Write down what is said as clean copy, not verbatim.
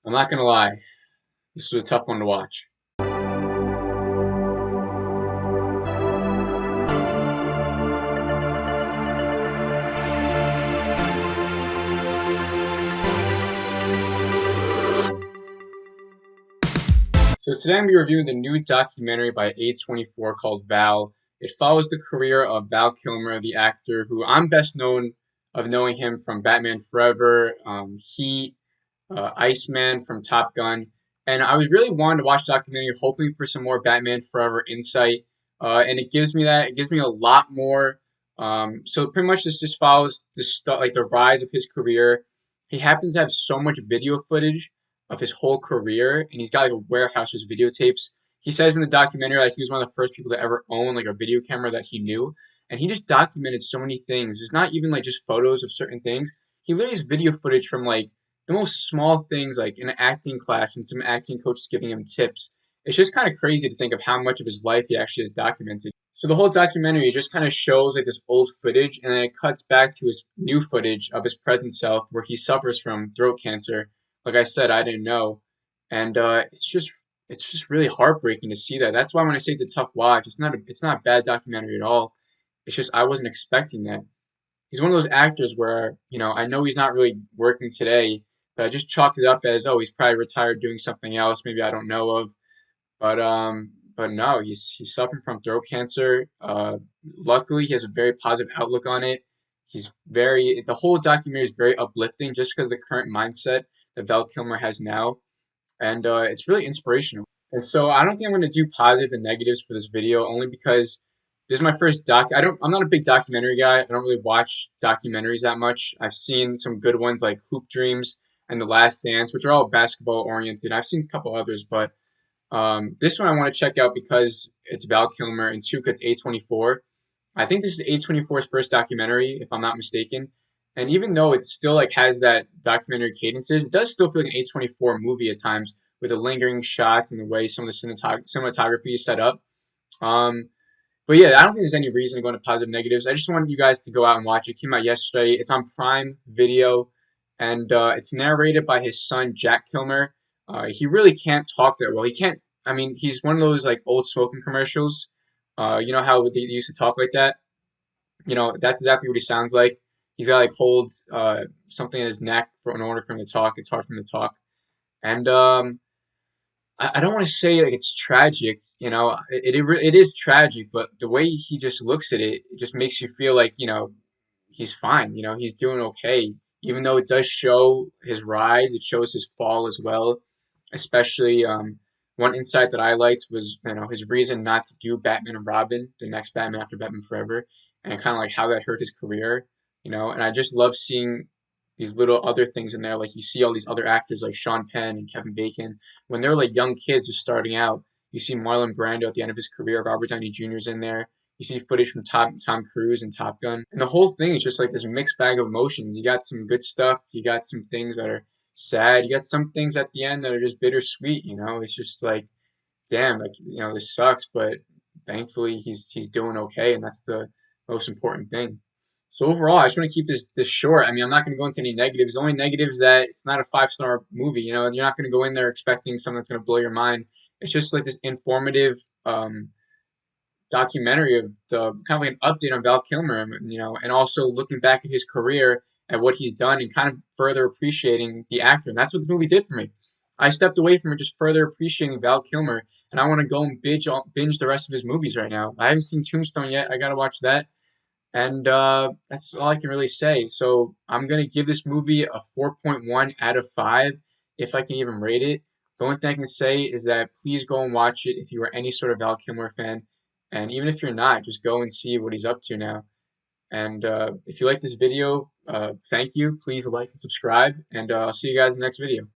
I'm not gonna lie, this was a tough one to watch. So today I'm going to be reviewing the new documentary by A24 called Val. It follows the career of Val Kilmer, the actor who I'm best known of knowing him from Batman Forever, Heat, Iceman from Top Gun. And I was really wanting to watch the documentary, hoping for some more Batman Forever insight. And it gives me that. It gives me a lot more. So pretty much this just follows like the rise of his career. He happens to have so much video footage of his whole career, and he's got like a warehouse of videotapes. He says in the documentary like he was one of the first people to ever own like a video camera that he knew, and he just documented so many things. It's not even like just photos of certain things. He literally has video footage from like the most small things, like in an acting class and some acting coaches giving him tips. It's just kind of crazy to think of how much of his life he actually has documented. So the whole documentary just kind of shows like this old footage, and then it cuts back to his new footage of his present self, where he suffers from throat cancer. Like I said, I didn't know, and it's just really heartbreaking to see that. That's why when I say it's a tough watch, it's not a bad documentary at all. It's just I wasn't expecting that. He's one of those actors where, I know he's not really working today, but I just chalked it up as, oh, he's probably retired doing something else, maybe I don't know of. But no, he's suffering from throat cancer. Luckily, he has a very positive outlook on it. The whole documentary is very uplifting just because of the current mindset that Val Kilmer has now, and it's really inspirational. And so I don't think I'm going to do positive and negatives for this video, only because this is my first doc. I'm not a big documentary guy. I don't really watch documentaries that much. I've seen some good ones like Hoop Dreams and The Last Dance, which are all basketball oriented. I've seen a couple others, but this one I want to check out because it's Val Kilmer and two, it's A24. I think this is A24's first documentary, if I'm not mistaken. And even though it still like has that documentary cadences, it does still feel like an A24 movie at times with the lingering shots and the way some of the cinematography is set up. Um, but yeah, I don't think there's any reason to go into positive negatives. I just wanted you guys to go out and watch it. It came out yesterday. It's on Prime Video, and it's narrated by his son Jack Kilmer. He really can't talk that well. He can't. I mean, he's one of those like old smoking commercials. You know how they used to talk like that. That's exactly what he sounds like. He's got like hold something in his neck in order for him to talk. It's hard for him to talk, and I don't want to say like it's tragic. It is tragic, but the way he just looks at it, it just makes you feel like he's fine. He's doing okay, even though it does show his rise. It shows his fall as well, especially one insight that I liked was his reason not to do Batman and Robin, the next Batman after Batman Forever, and kind of like how that hurt his career. And I just love seeing these little other things in there. Like you see all these other actors like Sean Penn and Kevin Bacon when they're like young kids just starting out. You see Marlon Brando at the end of his career. Robert Downey Jr. is in there. You see footage from Tom Cruise and Top Gun, and the whole thing is just like this mixed bag of emotions. You got some good stuff. You got some things that are sad. You got some things at the end that are just bittersweet. It's just like, damn, like this sucks, but thankfully he's doing okay, and that's the most important thing. So overall, I just want to keep this short. I mean, I'm not going to go into any negatives. The only negative is that it's not a 5-star movie. You're not going to go in there expecting something that's going to blow your mind. It's just like this informative documentary of the kind of like an update on Val Kilmer, and also looking back at his career and what he's done, and kind of further appreciating the actor. And that's what this movie did for me. I stepped away from it just further appreciating Val Kilmer, and I want to go and binge the rest of his movies right now. I haven't seen Tombstone yet. I got to watch that. And that's all I can really say. So I'm going to give this movie a 4.1 out of 5, if I can even rate it. The only thing I can say is that please go and watch it if you are any sort of Val Kilmer fan. And even if you're not, just go and see what he's up to now. And if you like this video, thank you. Please like and subscribe. And I'll see you guys in the next video.